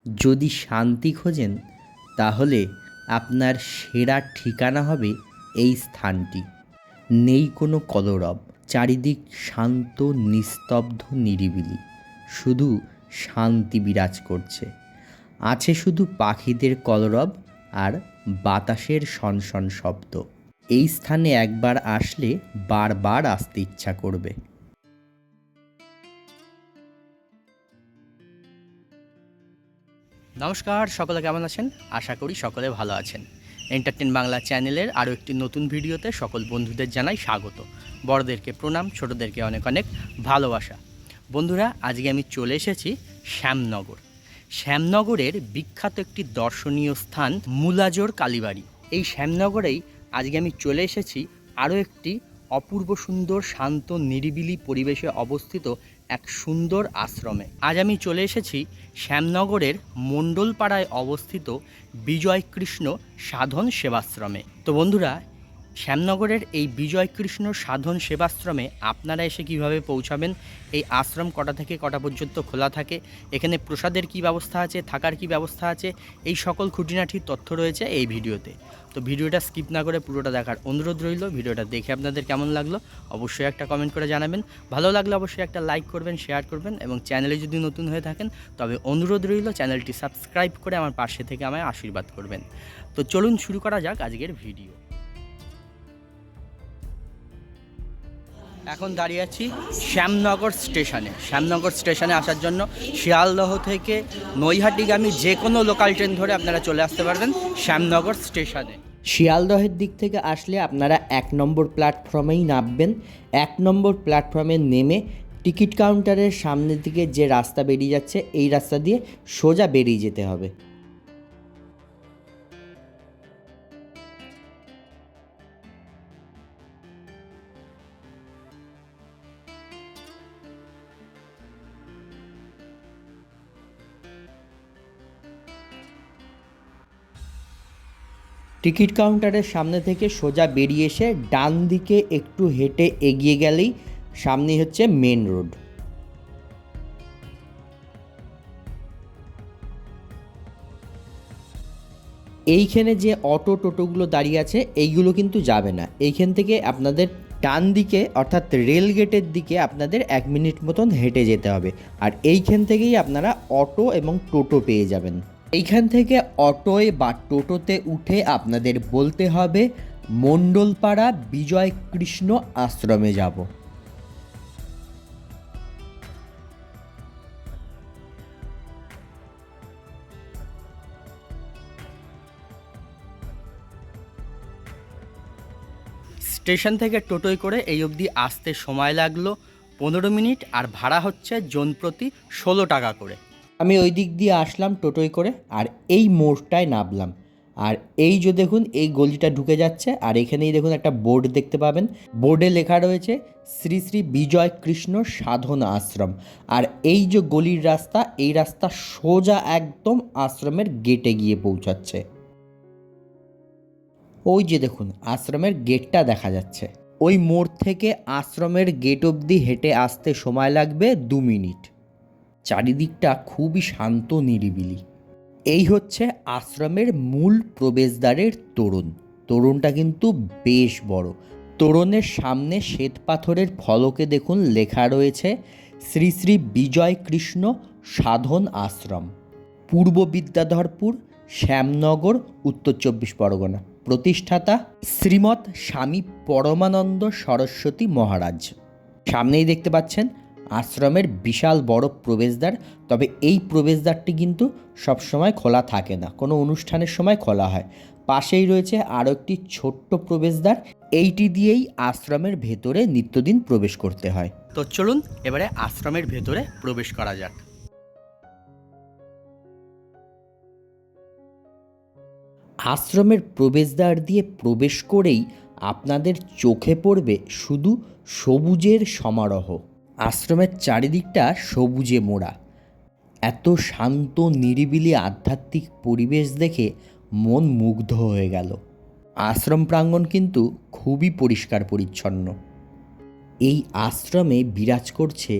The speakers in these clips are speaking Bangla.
যদি শান্তি খোঁজেন তাহলে আপনার সেরা ঠিকানা হবে এই স্থানটি। নেই কোনো কলরব, চারিদিক শান্ত, নিস্তব্ধ, নিরিবিলি, শুধু শান্তি বিরাজ করছে। আছে শুধু পাখিদের কলরব আর বাতাসের শনশন শব্দ। এই স্থানে একবার আসলে বারবার আসতে ইচ্ছা করবে। নমস্কার, সকলে কেমন আছেন? আশা করি সকলে ভালো আছেন। এন্টারটেন বাংলা চ্যানেলের আরও একটি নতুন ভিডিওতে সকল বন্ধুদের জানাই স্বাগত। বড়দেরকে প্রণাম, ছোটদেরকে অনেক অনেক ভালোবাসা। বন্ধুরা, আজকে আমি চলে এসেছি শ্যামনগর। শ্যামনগরের বিখ্যাত একটি দর্শনীয় স্থান মুলাজোর কালীবাড়ি। এই শ্যামনগরেই আজকে আমি চলে এসেছি আরও একটি অপূর্ব সুন্দর, শান্ত, নিরিবিলি পরিবেশে অবস্থিত এক সুন্দর আশ্রমে। আজ আমি চলে এসেছি শ্যামনগরের মণ্ডলপাড়ায় অবস্থিত বিজয়কৃষ্ণ সাধন সেবাশ্রমে। তো বন্ধুরা, শ্যামনগরের এই বিজয়কৃষ্ণ সাধন সেবাশ্রমে আপনারা এসে কিভাবে পৌঁছাবেন, এই আশ্রম কটা থেকে কটা পর্যন্ত খোলা থাকে, এখানে প্রসাদের কি ব্যবস্থা আছে, থাকার কি ব্যবস্থা আছে, এই সকল খুঁটিনাটি তথ্য রয়েছে এই ভিডিওতে। তো ভিডিওটা স্কিপ না করে পুরোটা দেখার অনুরোধ রইল। ভিডিওটা দেখে আপনাদের কেমন লাগলো অবশ্যই একটা কমেন্ট করে জানাবেন। ভালো লাগলে অবশ্যই একটা লাইক করবেন, শেয়ার করবেন, এবং চ্যানেলে যদি নতুন হয়ে থাকেন তবে অনুরোধ রইল চ্যানেলটি সাবস্ক্রাইব করে আমার পাশে থেকে আমায় আশীর্বাদ করবেন। তো চলুন শুরু করা যাক আজকের ভিডিও। এখন দাঁড়িয়ে আছি শ্যামনগর স্টেশনে। শ্যামনগর স্টেশনে আসার জন্য শিয়ালদহ থেকে নৈহাটিগামী যে কোনো লোকাল ট্রেন ধরে আপনারা চলে আসতে পারবেন শ্যামনগর স্টেশনে। শিয়ালদহের দিক থেকে আসলে আপনারা 1 নম্বর প্ল্যাটফর্মেই নামবেন। 1 নম্বর প্ল্যাটফর্মে নেমে টিকিট কাউন্টারের সামনের দিকে যে রাস্তা বেরিয়ে যাচ্ছে, এই রাস্তা দিয়ে সোজা বেরিয়ে যেতে হবে। টিকিট কাউন্টারের সামনে থেকে সোজা বেরিয়ে এসে ডান দিকে একটু হেঁটে এগিয়ে গেলেই সামনেই হচ্ছে মেন রোড। এইখানে যে অটো টোটোগুলো দাঁড়িয়ে আছে এইগুলো কিন্তু যাবে না। এইখান থেকে আপনাদের ডান দিকে অর্থাৎ রেল গেটের দিকে আপনাদের 1 মিনিট মতন হেঁটে যেতে হবে। আর এইখান থেকেই আপনারা অটো এবং টোটো পেয়ে যাবেন। এইখান থেকে অটোয় বা টোটোতে উঠে আপনাদের বলতে হবে মণ্ডলপাড়া বিজয়কৃষ্ণ আশ্রমে যাব। স্টেশন থেকে টোটোয় করে এই অবধি আসতে সময় লাগলো 15 মিনিট, আর ভাড়া হচ্ছে জনপ্রতি 16 টাকা করে। আমি ওই দিক দিয়ে আসলাম টোটোয় করে, আর এই মোড়টায় নামলাম। আর এই যে দেখুন, এই গলিটা ঢুকে যাচ্ছে, আর এখানেই দেখুন একটা বোর্ড দেখতে পাবেন। বোর্ডে লেখা রয়েছে শ্রী শ্রী বিজয় কৃষ্ণ সাধন আশ্রম। আর এই যে গলির রাস্তা, এই রাস্তা সোজা একদম আশ্রমের গেটে গিয়ে পৌঁছাচ্ছে। ওই যে দেখুন আশ্রমের গেটটা দেখা যাচ্ছে। ওই মোড় থেকে আশ্রমের গেট অবধি হেঁটে আসতে সময় লাগবে 2 মিনিট। চারিদিকটা খুবই শান্ত, নিরিবিলি। এই হচ্ছে আশ্রমের মূল প্রবেশদ্বারের তোরণ। তোরণটা কিন্তু বেশ বড়। তোরণের সামনে শ্বেতপাথরের ফলকে দেখুন লেখা রয়েছে শ্রী শ্রী বিজয় কৃষ্ণ সাধন আশ্রম, পূর্ব বিদ্যাধরপুর, শ্যামনগর, উত্তর 24 পরগনা। প্রতিষ্ঠাতা শ্রীমৎ স্বামী পরমানন্দ সরস্বতী মহারাজ। সামনেই দেখতে পাচ্ছেন আশ্রমের বিশাল বড় প্রবেশদ্বার। তবে এই প্রবেশদ্বারটি কিন্তু সবসময় খোলা থাকে না, কোনো অনুষ্ঠানের সময় খোলা হয়। পাশেই রয়েছে আরও একটি ছোট্ট প্রবেশদ্বার। এইটি দিয়েই আশ্রমের ভেতরে নিত্যদিন প্রবেশ করতে হয়। তো চলুন এবারে আশ্রমের ভেতরে প্রবেশ করা যাক। আশ্রমের প্রবেশদ্বার দিয়ে প্রবেশ করেই আপনাদের চোখে পড়বে শুধু সবুজের সমারোহ। আশ্রমের চারিদিকটা সবুজে মোড়া। এত শান্ত, নিরিবিলি, আধ্যাত্মিক পরিবেশ দেখে মন মুগ্ধ হয়ে গেল। আশ্রম প্রাঙ্গণ কিন্তু খুবই পরিষ্কার পরিচ্ছন্ন। এই আশ্রমে বিরাজ করছে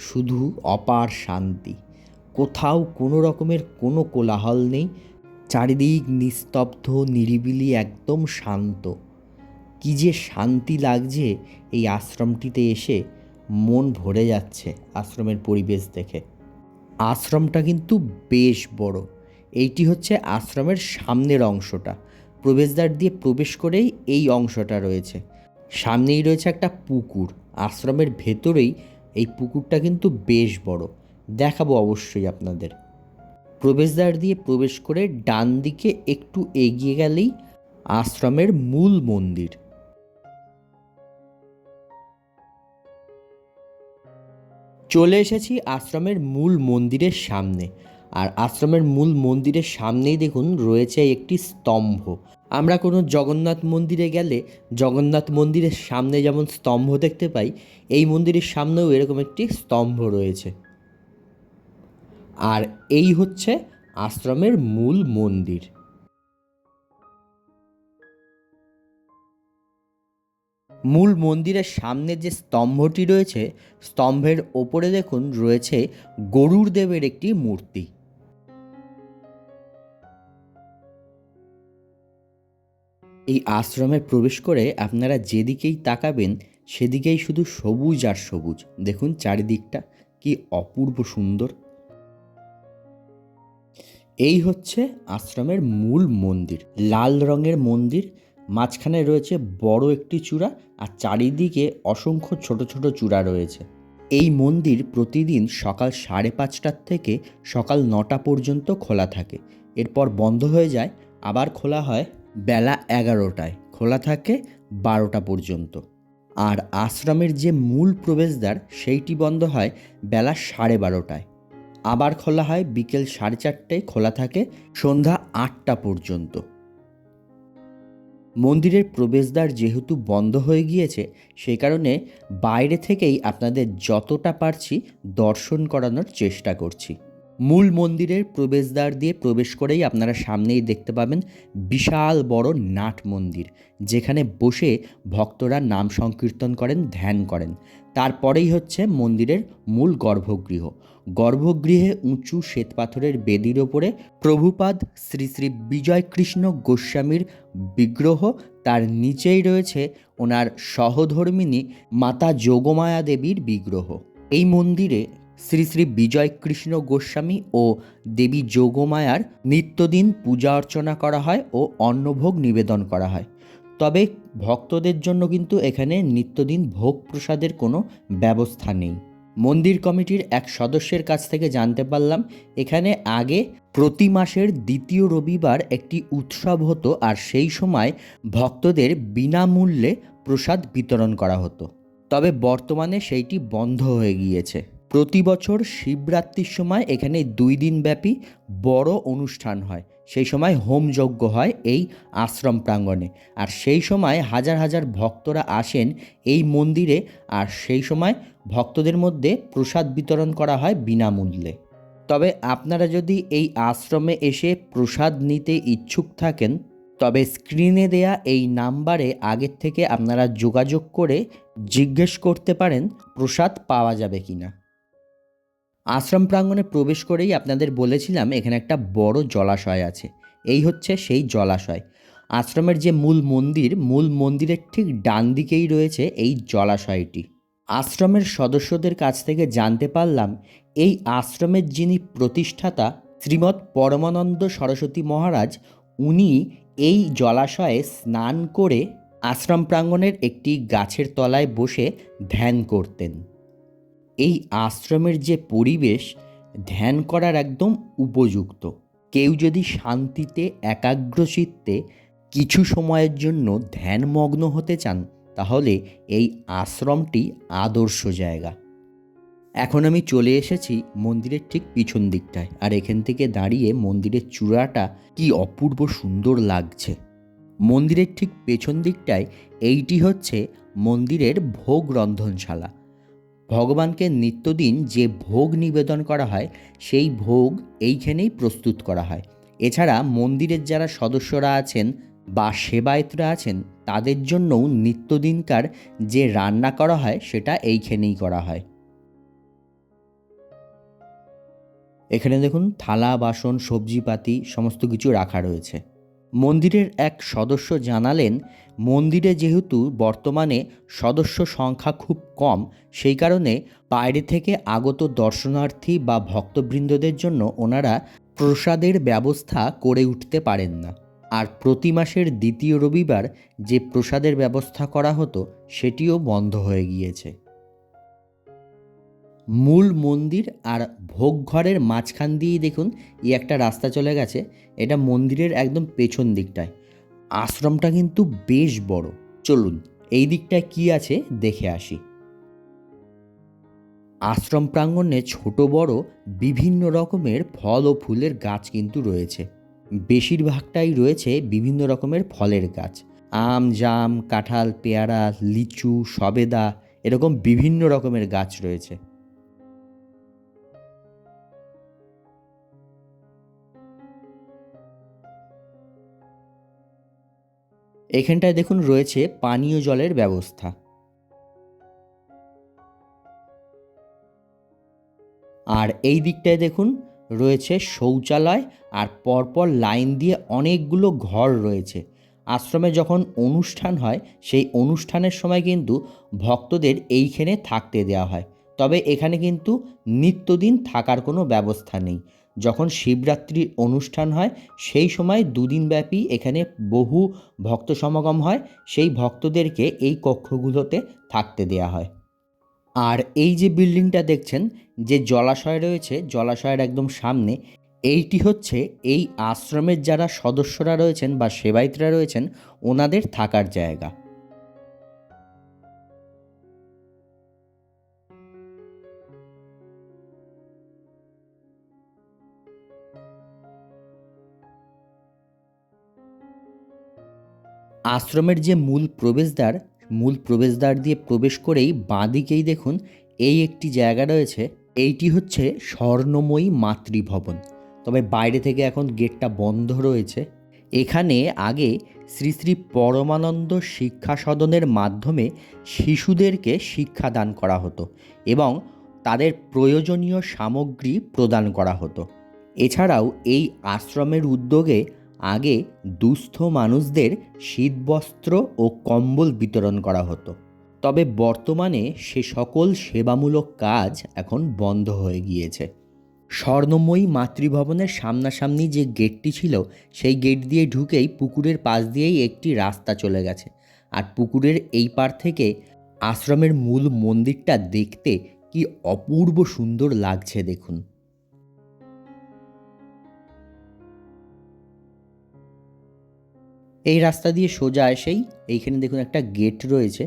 শুধু অপার শান্তি। কোথাও কোনো রকমের কোনো কোলাহল নেই, চারিদিক নিস্তব্ধ, নিরিবিলি, একদম শান্ত। কী যে শান্তি লাগছে এই আশ্রমটিতে এসে, মন ভরে যাচ্ছে আশ্রমের পরিবেশ দেখে। আশ্রমটা কিন্তু বেশ বড়। এইটি হচ্ছে আশ্রমের সামনের অংশটা, প্রবেশদ্বার দিয়ে প্রবেশ করেই এই অংশটা রয়েছে। সামনেই রয়েছে একটা পুকুর, আশ্রমের ভেতরেই এই পুকুরটা কিন্তু বেশ বড়, দেখাবো অবশ্যই আপনাদের। প্রবেশদ্বার দিয়ে প্রবেশ করে ডান দিকে একটু এগিয়ে গেলেই আশ্রমের মূল মন্দির। চলে এসেছি আশ্রমের মূল মন্দিরের সামনে। আর আশ্রমের মূল মন্দিরের সামনেই দেখুন রয়েছে একটি স্তম্ভ। আমরা কোনো জগন্নাথ মন্দিরে গেলে জগন্নাথ মন্দিরের সামনে যেমন স্তম্ভ দেখতে পাই, এই মন্দিরের সামনেও এরকম একটি স্তম্ভ রয়েছে। আর এই হচ্ছে আশ্রমের মূল মন্দির। মূল মন্দিরের সামনে যে স্তম্ভটি রয়েছে, স্তম্ভের ওপরে দেখুন রয়েছে গরুর দেবের একটি মূর্তি। এই আশ্রমে প্রবেশ করে আপনারা যেদিকেই তাকাবেন সেদিকেই শুধু সবুজ আর সবুজ। দেখুন চারিদিকটা কি অপূর্ব সুন্দর। এই হচ্ছে আশ্রমের মূল মন্দির, লাল রঙের মন্দির। মাঝখানে রয়েছে বড় একটি চূড়া আর চারিদিকে অসংখ্য ছোট ছোট চূড়া রয়েছে। এই মন্দির প্রতিদিন সকাল 5:30 থেকে সকাল 9টা পর্যন্ত খোলা থাকে, এরপর বন্ধ হয়ে যায়। আবার খোলা হয় বেলা 11টায়, খোলা থাকে 12টা পর্যন্ত। আর আশ্রমের যে মূল প্রবেশদ্বার সেইটি বন্ধ হয় বেলা 12:30টায়, আবার খোলা হয় বিকেল 4:30টায়, খোলা থাকে সন্ধ্যা 8টা পর্যন্ত। মন্দিরের প্রবেশদ্বার যেহেতু বন্ধ হয়ে গিয়েছে, সেই কারণে বাইরে থেকেই আপনাদের যতটা পারছি দর্শন করানোর চেষ্টা করছি। মূল মন্দিরের প্রবেশদ্বার দিয়ে প্রবেশ করেই আপনারা সামনেই দেখতে পাবেন বিশাল বড় নাট মন্দির, যেখানে বসে ভক্তরা নাম সংকীর্তন করেন, ধ্যান করেন। তারপরেই হচ্ছে মন্দিরের মূল গর্ভগৃহ। গর্ভগৃহে উঁচু শ্বেতপাথরের বেদির ওপরে প্রভুপাদ শ্রী শ্রী বিজয়কৃষ্ণ গোস্বামীর বিগ্রহ, তার নিচেই রয়েছে ওনার সহধর্মিণী মাতা যোগমায়া দেবীর বিগ্রহ। এই মন্দিরে শ্রী শ্রী বিজয়কৃষ্ণ গোস্বামী ও দেবী যোগমায়ার নিত্যদিন পূজা অর্চনা করা হয় ও অন্নভোগ নিবেদন করা হয়। তবে ভক্তদের জন্য কিন্তু এখানে নিত্যদিন ভোগ প্রসাদের কোনো ব্যবস্থা নেই। মন্দির কমিটির এক সদস্যের কাছ থেকে জানতে পারলাম, এখানে আগে প্রতি মাসের দ্বিতীয় রবিবার একটি উৎসব হতো, আর সেই সময় ভক্তদের বিনামূল্যে প্রসাদ বিতরণ করা হতো। তবে বর্তমানে সেইটি বন্ধ হয়ে গিয়েছে। প্রতি বছর শিবরাত্রির সময় এখানে 2 দিন ব্যাপী বড় অনুষ্ঠান হয়। সেই সময় হোমযজ্ঞ হয় এই আশ্রম প্রাঙ্গণে, আর সেই সময় হাজার হাজার ভক্তরা আসেন এই মন্দিরে, আর সেই সময় ভক্তদের মধ্যে প্রসাদ বিতরণ করা হয় বিনামূল্যে। তবে আপনারা যদি এই আশ্রমে এসে প্রসাদ নিতে ইচ্ছুক থাকেন, তবে স্ক্রিনে দেয়া এই নাম্বারে আগের থেকে আপনারা যোগাযোগ করে জিজ্ঞেস করতে পারেন প্রসাদ পাওয়া যাবে কিনা। আশ্রম প্রাঙ্গণে প্রবেশ করেই আপনাদের বলেছিলাম এখানে একটা বড় জলাশয় আছে। এই হচ্ছে সেই জলাশয়। আশ্রমের যে মূল মন্দির, মূল মন্দিরের ঠিক ডান দিকেই রয়েছে এই জলাশয়টি। আশ্রমের সদস্যদের কাছ থেকে জানতে পারলাম, এই আশ্রমের যিনি প্রতিষ্ঠাতা শ্রীমৎ পরমানন্দ সরস্বতী মহারাজ, উনি এই জলাশয়ে স্নান করে আশ্রম প্রাঙ্গণের একটি গাছের তলায় বসে ধ্যান করতেন। এই আশ্রমের যে পরিবেশ ধ্যান করার একদম উপযুক্ত। কেউ যদি শান্তিতে একাগ্রচিত্তে কিছু সময়ের জন্য ধ্যানমগ্ন হতে চান, তাহলে এই আশ্রমটি আদর্শ জায়গা। এখন আমি চলে এসেছি মন্দিরের ঠিক পিছন দিকটায়, আর এখান থেকে দাঁড়িয়ে মন্দিরের চূড়াটা কি অপূর্ব সুন্দর লাগছে। মন্দিরের ঠিক পেছন দিকটায় এইটি হচ্ছে মন্দিরের ভোগ রন্ধনশালা। ভগবানকে নিত্যদিন যে ভোগ নিবেদন করা হয় সেই ভোগ এইখানেই প্রস্তুত করা হয়। এছাড়া মন্দিরের যারা সদস্যরা আছেন বা সেবায়েতরা আছেন, তাদের জন্যও নিত্যদিনকার যে রান্না করা হয় সেটা এইখানেই করা হয়। এখানে দেখুন থালা বাসন সবজিপাতি সমস্ত কিছু রাখা রয়েছে। মন্দিরের এক সদস্য জানালেন, মন্দিরে যেহেতু বর্তমানে সদস্য সংখ্যা খুব কম, সেই কারণে বাইরে থেকে আগত দর্শনার্থী বা ভক্তবৃন্দদের জন্য ওনারা প্রসাদের ব্যবস্থা করে উঠতে পারেন না। আর প্রতি মাসের দ্বিতীয় রবিবার যে প্রসাদের ব্যবস্থা করা হতো সেটিও বন্ধ হয়ে গিয়েছে। মূল মন্দির আর ভোগঘরের মাঝখান দিয়েই দেখুন এই একটা রাস্তা চলে গেছে। এটা মন্দিরের একদম পেছন দিকটায়। আশ্রমটা কিন্তু বেশ বড়। চলুন এই দিকটায় কি আছে দেখে আসি। আশ্রম প্রাঙ্গণে ছোট বড় বিভিন্ন রকমের ফল ও ফুলের গাছ কিন্তু রয়েছে। বেশিরভাগটাই রয়েছে বিভিন্ন রকমের ফলের গাছ। আম, জাম, কাঁঠাল, পেয়ারা, লিচু, সবেদা, এরকম বিভিন্ন রকমের গাছ রয়েছে। এখানটায় দেখুন রয়েছে পানীয় জলের ব্যবস্থা। আর এই দিকটায় দেখুন রয়েছে শৌচালয়, আর পরপর লাইন দিয়ে অনেকগুলো ঘর রয়েছে। আশ্রমে যখন অনুষ্ঠান হয় সেই অনুষ্ঠানের সময় কিন্তু ভক্তদের এইখানে থাকতে দেওয়া হয়। তবে এখানে কিন্তু নিত্যদিন থাকার কোনো ব্যবস্থা নেই। যখন শিবরাত্রির অনুষ্ঠান হয় সেই সময় দুদিন ব্যাপী এখানে বহু ভক্ত সমাগম হয়, সেই ভক্তদেরকে এই কক্ষগুলোতে থাকতে দেওয়া হয়। আর এই যে বিল্ডিংটা দেখছেন, যে জলাশয় রয়েছে জলাশয়ের একদম সামনে, এইটি হচ্ছে এই আশ্রমের যারা সদস্যরা রয়েছেন বা সেবায়েতরা রয়েছেন ওনাদের থাকার জায়গা। আশ্রমের যে মূল প্রবেশদ্বার দিয়ে প্রবেশ করেই বাঁদিকেই দেখুন এই একটি জায়গা রয়েছে। এইটি হচ্ছে স্বর্ণময়ী মাতৃভবন। তবে বাইরে থেকে এখন গেটটা বন্ধ রয়েছে। এখানে আগে শ্রী শ্রী পরমানন্দ শিক্ষা সদনের মাধ্যমে শিশুদেরকে শিক্ষাদান করা হতো এবং তাদের প্রয়োজনীয় সামগ্রী প্রদান করা হতো। এছাড়াও এই আশ্রমের উদ্যোগে আগে দুস্থ মানুষদের শীতবস্ত্র ও কম্বল বিতরণ করা হতো। তবে বর্তমানে সে সকল সেবামূলক কাজ এখন বন্ধ হয়ে গিয়েছে। স্বর্ণময়ী মাতৃভবনের সামনাসামনি যে গেটটি ছিল সেই গেট দিয়ে ঢুকেই পুকুরের পাশ দিয়েই একটি রাস্তা চলে গেছে। আর পুকুরের এই পার থেকে আশ্রমের মূল মন্দিরটা দেখতে কি অপূর্ব সুন্দর লাগছে দেখুন। এই রাস্তা দিয়ে সোজা এসেই এইখানে দেখুন একটা গেট রয়েছে।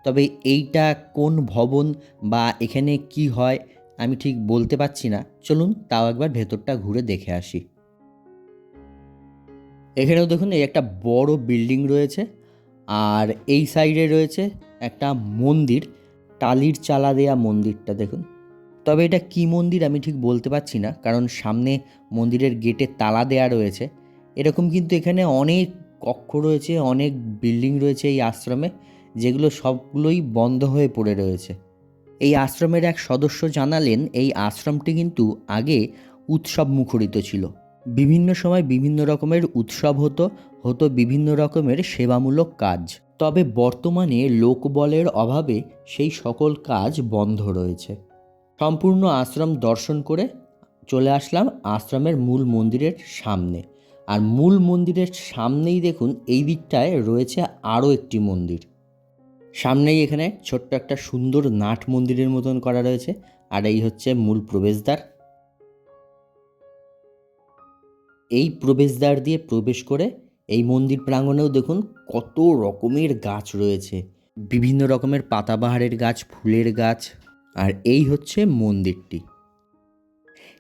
তবে এইটা কোন ভবন বা এখানে কি হয় আমি ঠিক বলতে পারছি না। চলুন তাও একবার ভেতরটা ঘুরে দেখে আসি। এখানেও দেখুন এই একটা বড় বিল্ডিং রয়েছে, আর এই সাইডে রয়েছে একটা মন্দির, টালির চালা দেয়া মন্দিরটা দেখুন। তবে এটা কি মন্দির আমি ঠিক বলতে পারছি না, কারণ সামনে মন্দিরের গেটে তালা দেয়া রয়েছে। এরকম কিন্তু এখানে অনেক কক্ষ রয়েছে, অনেক বিল্ডিং রয়েছে এই আশ্রমে, যেগুলো সবগুলোই বন্ধ হয়ে পড়ে রয়েছে। এই আশ্রমের এক সদস্য জানালেন, এই আশ্রমটি কিন্তু আগে উৎসব মুখরিত ছিল। বিভিন্ন সময় বিভিন্ন রকমের উৎসব হতো বিভিন্ন রকমের সেবামূলক কাজ। তবে বর্তমানে লোকবলের অভাবে সেই সকল কাজ বন্ধ রয়েছে। সম্পূর্ণ আশ্রম দর্শন করে চলে আসলাম আশ্রমের মূল মন্দিরের সামনে। আর মূল মন্দিরের সামনেই দেখুন এই দিকটায় রয়েছে আরও একটি মন্দির। সামনেই এখানে ছোট্ট একটা সুন্দর নাট মন্দিরের মতন করা রয়েছে। আর এই হচ্ছে মূল প্রবেশদ্বার। এই প্রবেশদ্বার দিয়ে প্রবেশ করে এই মন্দির প্রাঙ্গণেও দেখুন কত রকমের গাছ রয়েছে, বিভিন্ন রকমের পাতাবাহারের গাছ, ফুলের গাছ। আর এই হচ্ছে মন্দিরটি।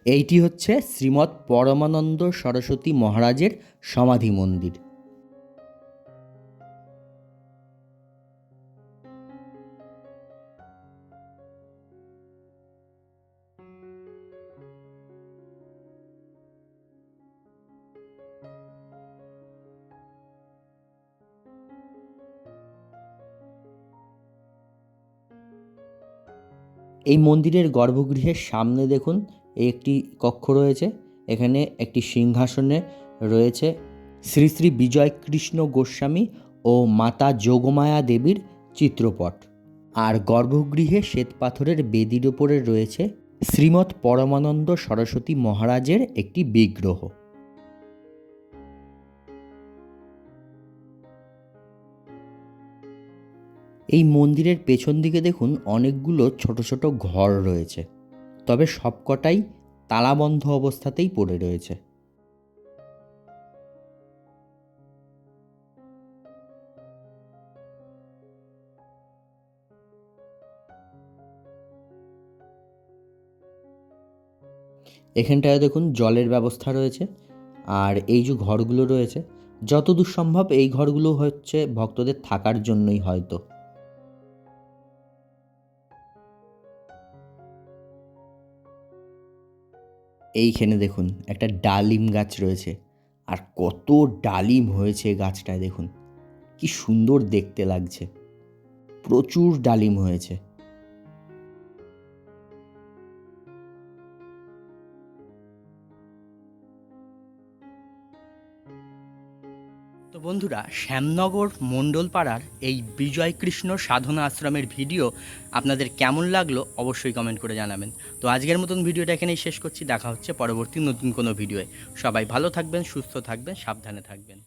এইটি হচ্ছে শ্রীমৎ পরমানন্দ সরস্বতী মহারাজের সমাধি মন্দির। এই মন্দিরের গর্ভগৃহের সামনে দেখুন এই একটি কক্ষ রয়েছে। এখানে একটি সিংহাসনে রয়েছে শ্রী শ্রী বিজয় কৃষ্ণ গোস্বামী ও মাতা যোগমায়া দেবীর চিত্রপট। আর গর্ভগৃহে শ্বেতপাথরের বেদির ওপরে রয়েছে শ্রীমৎ পরমানন্দ সরস্বতী মহারাজের একটি বিগ্রহ। এই মন্দিরের পেছন দিকে দেখুন অনেকগুলো ছোট ছোট ঘর রয়েছে, তবে সবকটাই তালাবন্ধ অবস্থাতেই পড়ে রয়েছে। এখানটায় দেখুন জলের ব্যবস্থা রয়েছে। আর এই যে ঘরগুলো রয়েছে, যতদূর সম্ভব এই ঘরগুলো হচ্ছে ভক্তদের থাকার জন্যই হয়তো। এইখানে দেখুন একটা ডালিম গাছ রয়েছে, আর কত ডালিম হয়েছে গাছটায় দেখুন, কি সুন্দর দেখতে লাগছে, প্রচুর ডালিম হয়েছে। তো বন্ধুরা, শ্যামনগর মণ্ডলপাড়ার এই বিজয় কৃষ্ণ সাধনা আশ্রমের ভিডিও আপনাদের কেমন লাগলো অবশ্যই কমেন্ট করে জানাবেন। তো আজকের মতন ভিডিওটা এখানেই শেষ করছি। দেখা হচ্ছে পরবর্তী নতুন কোনো ভিডিওয়ে। সবাই ভালো থাকবেন, সুস্থ থাকবেন, সাবধানে থাকবেন।